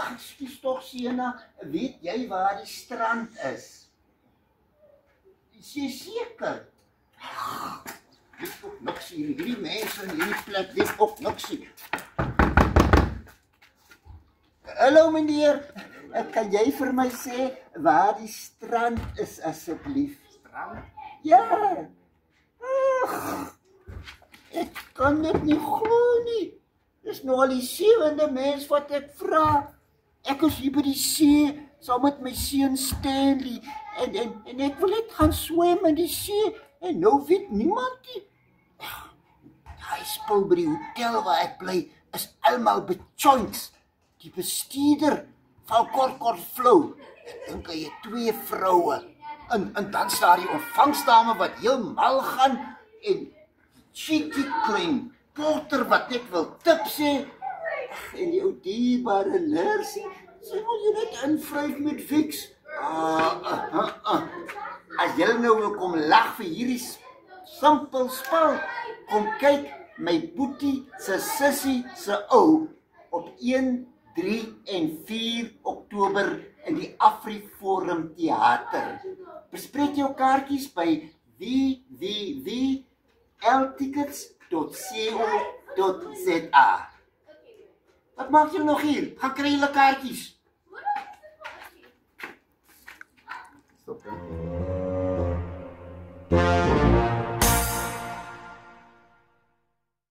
Ekskuus tog, Sena, weet jy waar die strand is? Is jy seker? Weet ook niks hier, hierdie mense in hierdie plek weet ook niks hier. Hallo meneer, kan jy vir my sê waar die strand is asseblief? Strand? Ja. Ek kan dit nie glo nie. Dis nou al die 7de mens wat ek vra. Ek is hier by die see saam met my seun Stanley en ek wil net gaan swem in die see en nou weet niemand nie. Daai spul by die hotel waar ek bly is almal bechoinks. Die bestuurder val kort flou. Ek dink hy het 2 vroue. En dan staan die ontvangsdame wat heel mal gaan en cheeky klein porter wat net wil tip sê. En die ou dierbare nurse, sy wil jy net invryf met Vicks. As jy nou wil kom lag vir hierdie simpel spel, kom kyk my boetie se sussie se ou op 1, 3 en 4 Oktober in die AfriForum Theater. Bespreek jou kaartjies by www.ltickets.co.za. Wat maak jy nog hier? Gaan kry julle kaartjies. Stop, hè.